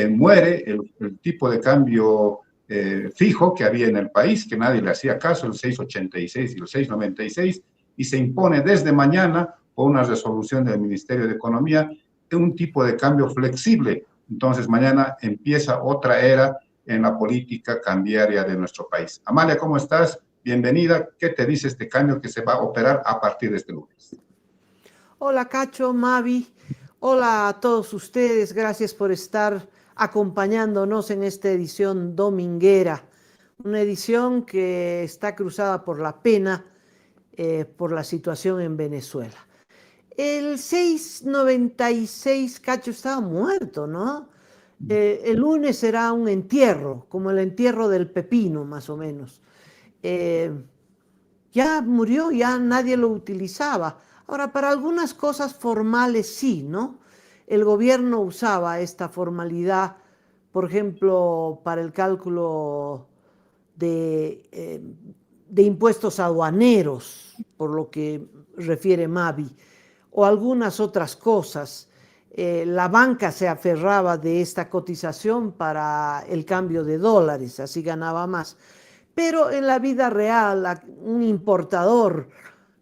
muere el tipo de cambio fijo que había en el país, que nadie le hacía caso, el 6,86 y el 6,96, y se impone desde mañana, por una resolución del Ministerio de Economía, un tipo de cambio flexible. Entonces, mañana empieza otra era en la política cambiaria de nuestro país. Amalia, ¿cómo estás? Bienvenida. ¿Qué te dice este cambio que se va a operar a partir de este lunes? Hola Cacho, Mavi, hola a todos ustedes, gracias por estar acompañándonos en esta edición dominguera, una edición que está cruzada por la pena por la situación en Venezuela. El 696, Cacho, estaba muerto, ¿no? El lunes será un entierro, como el entierro del pepino, más o menos. Eh, ya murió, ya nadie lo utilizaba. Ahora, para algunas cosas formales sí, ¿no? El gobierno usaba esta formalidad, por ejemplo, para el cálculo de impuestos aduaneros, por lo que refiere Mavi, o algunas otras cosas. La banca se aferraba de esta cotización para el cambio de dólares, así ganaba más. Pero en la vida real, un importador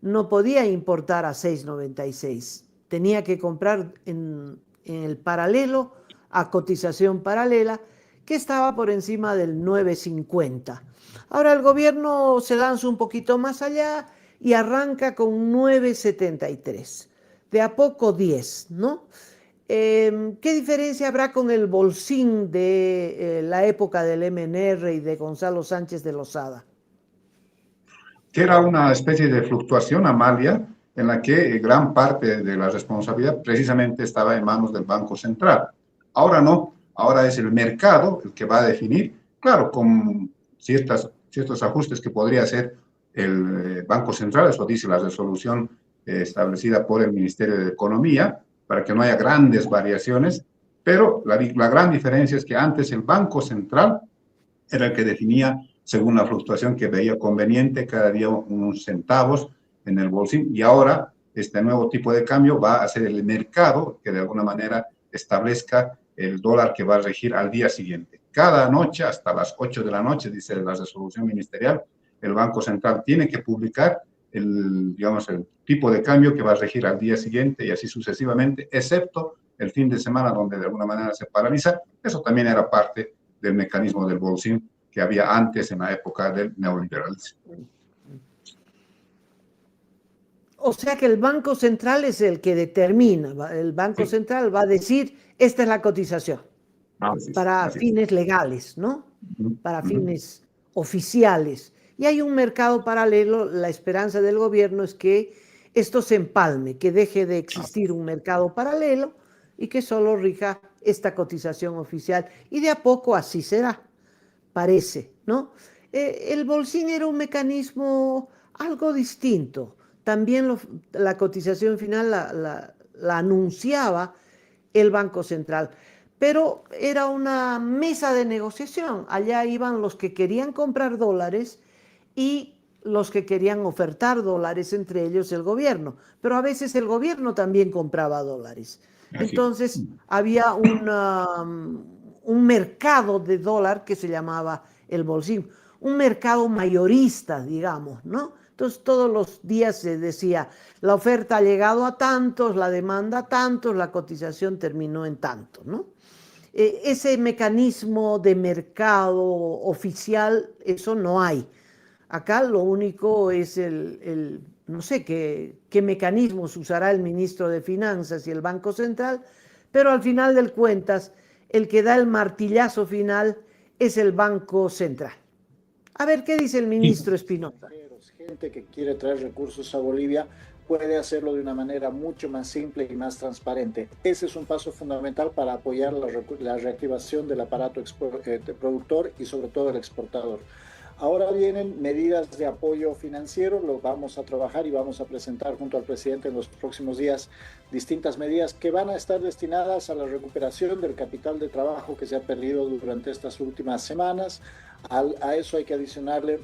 no podía importar a 6,96. Tenía que comprar en el paralelo, a cotización paralela, que estaba por encima del 9,50. Ahora el gobierno se lanza un poquito más allá y arranca con 9,73. De a poco 10, ¿no? ¿Qué diferencia habrá con el bolsín de la época del MNR y de Gonzalo Sánchez de Lozada? Que era una especie de fluctuación, Amalia, en la que gran parte de la responsabilidad precisamente estaba en manos del Banco Central. Ahora no, ahora es el mercado el que va a definir, claro, con ciertos ajustes que podría hacer el Banco Central, eso dice la resolución establecida por el Ministerio de Economía, para que no haya grandes variaciones, pero la gran diferencia es que antes el Banco Central era el que definía según la fluctuación que veía conveniente, cada día unos centavos en el bolsillo, y ahora este nuevo tipo de cambio va a ser el mercado que de alguna manera establezca el dólar que va a regir al día siguiente. Cada noche, hasta las 8 de la noche, dice la resolución ministerial, el Banco Central tiene que publicar digamos, el tipo de cambio que va a regir al día siguiente y así sucesivamente, excepto el fin de semana donde de alguna manera se paraliza. Eso también era parte del mecanismo del bolsillo que había antes en la época del neoliberalismo. O sea que el Banco Central es el que determina, el Banco Central va a decir, esta es la cotización, para fines legales, ¿no? Para fines oficiales. Y hay un mercado paralelo, la esperanza del gobierno es que esto se empalme, que deje de existir un mercado paralelo y que solo rija esta cotización oficial. Y de a poco así será, parece, ¿no? El bolsín era un mecanismo algo distinto. También la cotización final la anunciaba el Banco Central, pero era una mesa de negociación. Allá iban los que querían comprar dólares y los que querían ofertar dólares, entre ellos el gobierno. Pero a veces el gobierno también compraba dólares. Entonces había un mercado de dólar que se llamaba el bolsín, un mercado mayorista, digamos, ¿no? Entonces todos los días se decía, la oferta ha llegado a tantos, la demanda a tantos, la cotización terminó en tanto, ¿no? Ese mecanismo de mercado oficial, eso no hay. Acá lo único es no sé qué mecanismos usará el ministro de Finanzas y el Banco Central, pero al final del cuentas, el que da el martillazo final es el Banco Central. A ver, ¿qué dice el ministro Espinosa? Gente que quiere traer recursos a Bolivia puede hacerlo de una manera mucho más simple y más transparente. Ese es un paso fundamental para apoyar la reactivación del aparato productor y sobre todo el exportador. Ahora vienen medidas de apoyo financiero, lo vamos a trabajar y vamos a presentar junto al presidente en los próximos días distintas medidas que van a estar destinadas a la recuperación del capital de trabajo que se ha perdido durante estas últimas semanas. A eso hay que adicionarle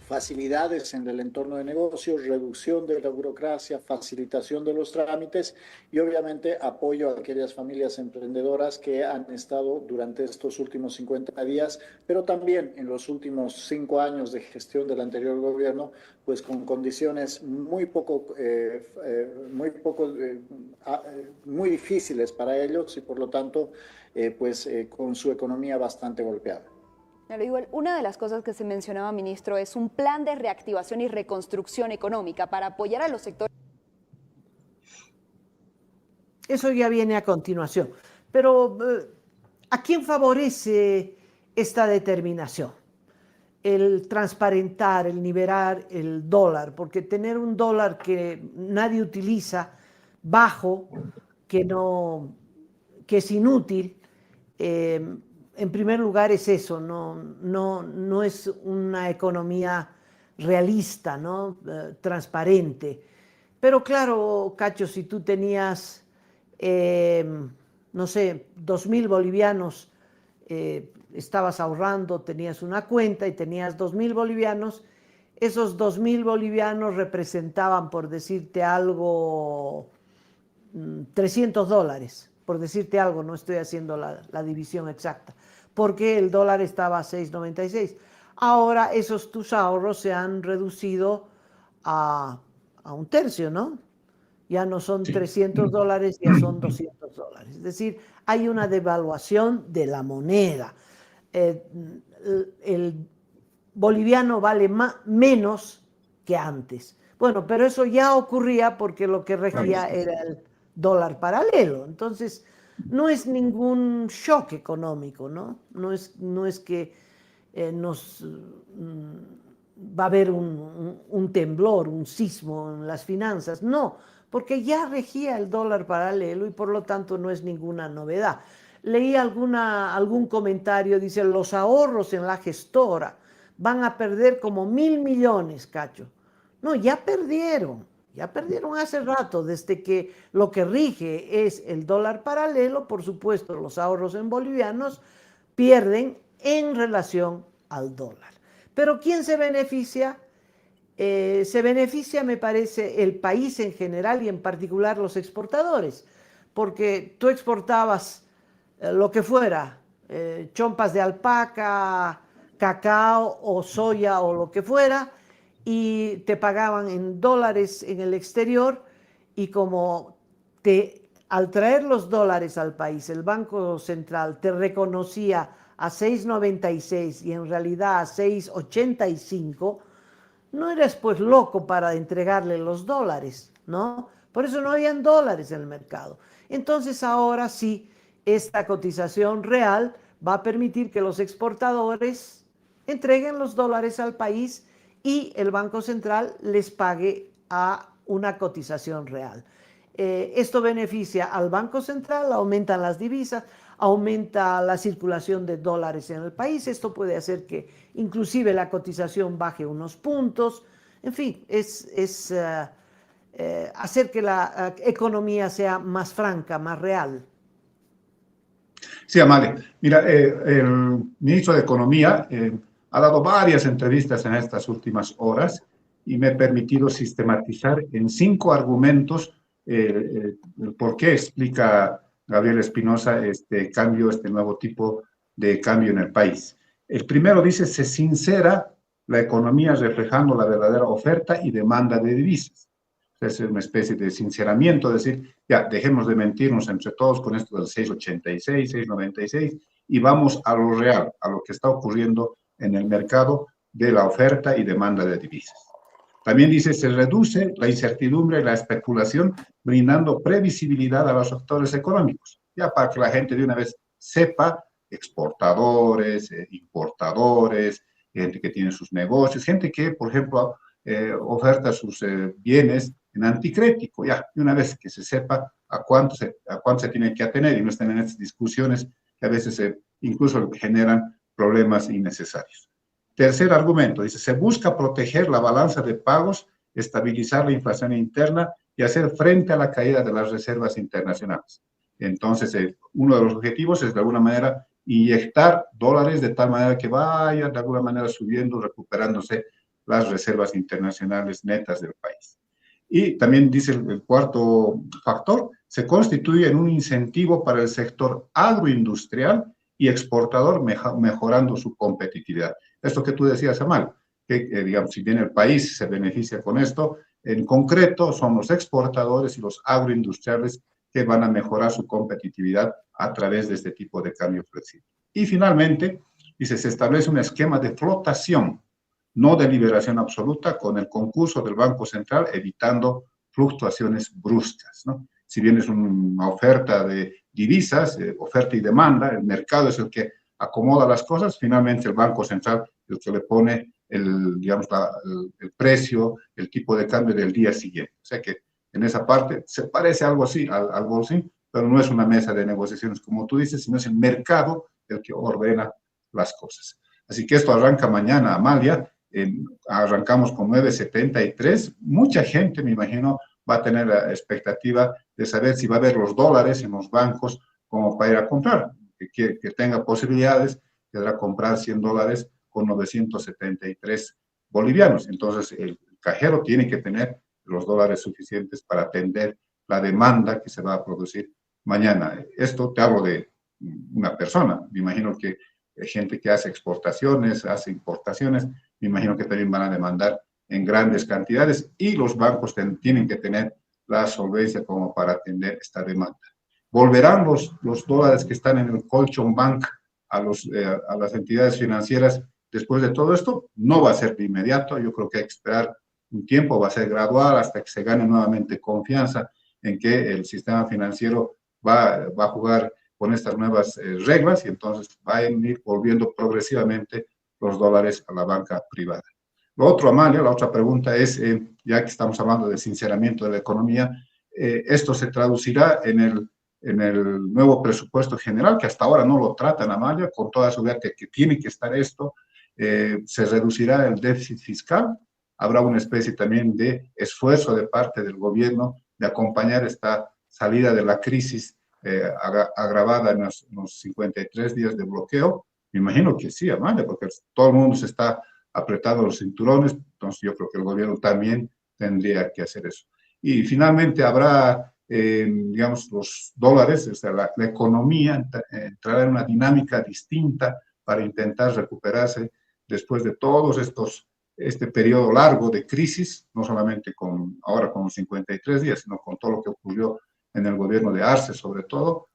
facilidades en el entorno de negocios, reducción de la burocracia, facilitación de los trámites y obviamente apoyo a aquellas familias emprendedoras que han estado durante estos últimos 50 días, pero también en los últimos 5 años de gestión del anterior gobierno, pues con condiciones muy difíciles para ellos y por lo tanto, con su economía bastante golpeada. Claro, igual, una de las cosas que se mencionaba, ministro, es un plan de reactivación y reconstrucción económica para apoyar a los sectores. Eso ya viene a continuación. Pero, ¿a quién favorece esta determinación? El transparentar, el nivelar el dólar, porque tener un dólar que nadie utiliza, bajo, que es inútil, en primer lugar es eso, no es una economía realista, ¿no? Transparente. Pero claro, Cacho, si tú tenías, no sé, 2.000 bolivianos, estabas ahorrando, tenías una cuenta y tenías 2.000 bolivianos, esos 2.000 bolivianos representaban, por decirte algo, $300, por decirte algo, no estoy haciendo la división exacta, porque el dólar estaba a 6.96. Ahora tus ahorros se han reducido a un tercio, ¿no? Ya no son $300, ya son $200. Es decir, hay una devaluación de la moneda. El boliviano vale menos que antes. Bueno, pero eso ya ocurría porque lo que regía era el dólar paralelo. Entonces, no es ningún shock económico, ¿no? No es que va a haber un temblor, un sismo en las finanzas, no, porque ya regía el dólar paralelo y por lo tanto no es ninguna novedad. Leí algún comentario, dice, los ahorros en la gestora van a perder como 1.000 millones, Cacho. No, ya perdieron hace rato, desde que lo que rige es el dólar paralelo. Por supuesto, los ahorros en bolivianos pierden en relación al dólar. Pero ¿quién se beneficia? Se beneficia, me parece, el país en general y en particular los exportadores, porque tú exportabas lo que fuera, chompas de alpaca, cacao o soya o lo que fuera, y te pagaban en dólares en el exterior, y como al traer los dólares al país, el Banco Central te reconocía a 6.96 y en realidad a 6.85, no eres pues loco para entregarle los dólares, ¿no? Por eso no habían dólares en el mercado. Entonces ahora sí, esta cotización real va a permitir que los exportadores entreguen los dólares al país y el Banco Central les pague a una cotización real. Esto beneficia al Banco Central, aumentan las divisas, aumenta la circulación de dólares en el país. Esto puede hacer que inclusive la cotización baje unos puntos. En fin, es hacer que la economía sea más franca, más real. Sí, Amalia. Mira, el ministro de Economía ha dado varias entrevistas en estas últimas horas y me he permitido sistematizar en 5 argumentos el por qué explica Gabriel Espinosa este cambio, este nuevo tipo de cambio en el país. El primero dice, se sincera la economía reflejando la verdadera oferta y demanda de divisas. Es una especie de sinceramiento, decir, ya, dejemos de mentirnos entre todos con esto del 6.86, 6.96 y vamos a lo real, a lo que está ocurriendo en el mercado de la oferta y demanda de divisas. También dice, se reduce la incertidumbre y la especulación, brindando previsibilidad a los actores económicos, ya para que la gente de una vez sepa, exportadores, importadores, gente que tiene sus negocios, gente que, por ejemplo, oferta sus bienes en anticrético, ya, de una vez que se sepa a cuánto se tiene que atener y no estén en estas discusiones que a veces incluso generan problemas innecesarios. Tercer argumento, dice, se busca proteger la balanza de pagos, estabilizar la inflación interna y hacer frente a la caída de las reservas internacionales. Entonces, uno de los objetivos es de alguna manera inyectar dólares de tal manera que vayan de alguna manera subiendo, recuperándose las reservas internacionales netas del país. Y también dice el cuarto factor, se constituye en un incentivo para el sector agroindustrial y exportador, mejorando su competitividad. Esto que tú decías, Amal, que digamos, si bien el país se beneficia con esto, en concreto son los exportadores y los agroindustriales que van a mejorar su competitividad a través de este tipo de cambio flexible. Y finalmente, dice, se establece un esquema de flotación, no de liberación absoluta, con el concurso del Banco Central, evitando fluctuaciones bruscas, ¿no? Si bien es una oferta de divisas, oferta y demanda, el mercado es el que acomoda las cosas, finalmente el Banco Central es el que le pone digamos, el precio, el tipo de cambio del día siguiente. O sea que en esa parte se parece algo así al bolsín, pero no es una mesa de negociaciones como tú dices, sino es el mercado el que ordena las cosas. Así que esto arranca mañana, Amalia, arrancamos con 9.73, mucha gente, me imagino, va a tener la expectativa de saber si va a haber los dólares en los bancos como para ir a comprar, que tenga posibilidades, podrá comprar $100 con 973 bolivianos. Entonces, el cajero tiene que tener los dólares suficientes para atender la demanda que se va a producir mañana. Esto te hablo de una persona. Me imagino que hay gente que hace exportaciones, hace importaciones, me imagino que también van a demandar en grandes cantidades y los bancos tienen que tener la solvencia como para atender esta demanda. ¿Volverán los dólares que están en el colchón bank a las entidades financieras después de todo esto? No va a ser de inmediato, yo creo que hay que esperar un tiempo, va a ser gradual hasta que se gane nuevamente confianza en que el sistema financiero va a jugar con estas nuevas reglas y entonces va a ir volviendo progresivamente los dólares a la banca privada. Lo otro, Amalia, la otra pregunta es, ya que estamos hablando de sinceramiento de la economía, esto se traducirá en el nuevo presupuesto general, que hasta ahora no lo tratan, Amalia, con toda seguridad que tiene que estar esto, se reducirá el déficit fiscal, habrá una especie también de esfuerzo de parte del gobierno de acompañar esta salida de la crisis agravada en los 53 días de bloqueo. Me imagino que sí, Amalia, porque todo el mundo se está apretando los cinturones, entonces yo creo que el gobierno también tendría que hacer eso. Y finalmente habrá, digamos, los dólares, o sea, la economía entrará en una dinámica distinta para intentar recuperarse después de todos este periodo largo de crisis, no solamente ahora con los 53 días, sino con todo lo que ocurrió en el gobierno de Arce, sobre todo.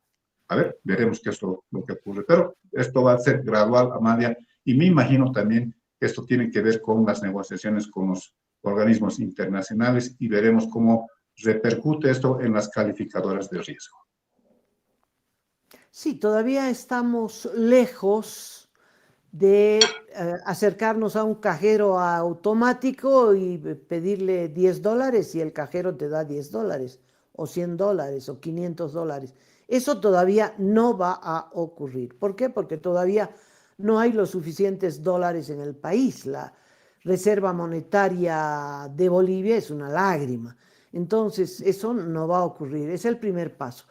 A ver, veremos qué es lo que ocurre. Pero esto va a ser gradual, Amalia, y me imagino también que esto tiene que ver con las negociaciones con los organismos internacionales y veremos cómo repercute esto en las calificadoras de riesgo. Sí, todavía estamos lejos de acercarnos a un cajero automático y pedirle $10 y el cajero te da $10 o $100 o $500. Eso todavía no va a ocurrir. ¿Por qué? Porque todavía no hay los suficientes dólares en el país. La reserva monetaria de Bolivia es una lágrima. Entonces, eso no va a ocurrir. Es el primer paso.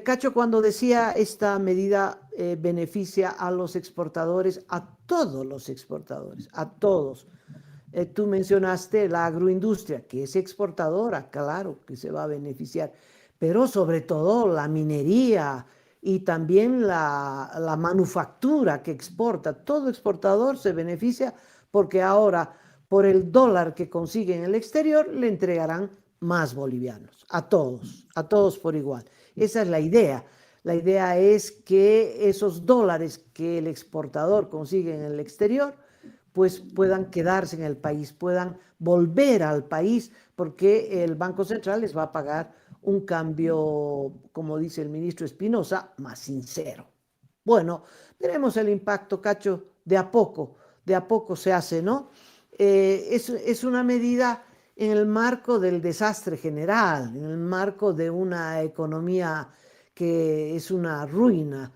Cacho, cuando decía esta medida beneficia a los exportadores, a todos los exportadores, a todos. Tú mencionaste la agroindustria, que es exportadora, claro que se va a beneficiar, pero sobre todo la minería y también la manufactura que exporta. Todo exportador se beneficia porque ahora por el dólar que consigue en el exterior le entregarán más bolivianos, a todos por igual. Esa es la idea. La idea es que esos dólares que el exportador consigue en el exterior, pues puedan quedarse en el país, puedan volver al país, porque el Banco Central les va a pagar un cambio, como dice el ministro Espinosa, más sincero. Bueno, veremos el impacto, Cacho, de a poco se hace, ¿no? Es una medida en el marco del desastre general, en el marco de una economía que es una ruina.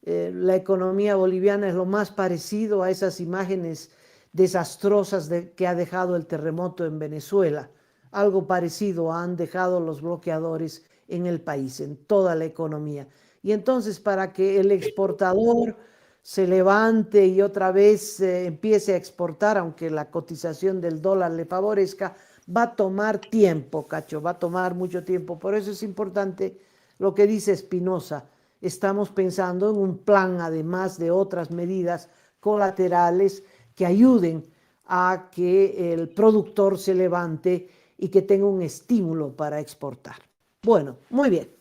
La economía boliviana es lo más parecido a esas imágenes desastrosas que ha dejado el terremoto en Venezuela. Algo parecido han dejado los bloqueadores en el país, en toda la economía. Y entonces, para que el exportador se levante y otra vez empiece a exportar, aunque la cotización del dólar le favorezca, va a tomar tiempo, Cacho, va a tomar mucho tiempo. Por eso es importante lo que dice Espinosa. Estamos pensando en un plan, además de otras medidas colaterales que ayuden a que el productor se levante y que tenga un estímulo para exportar. Bueno, muy bien.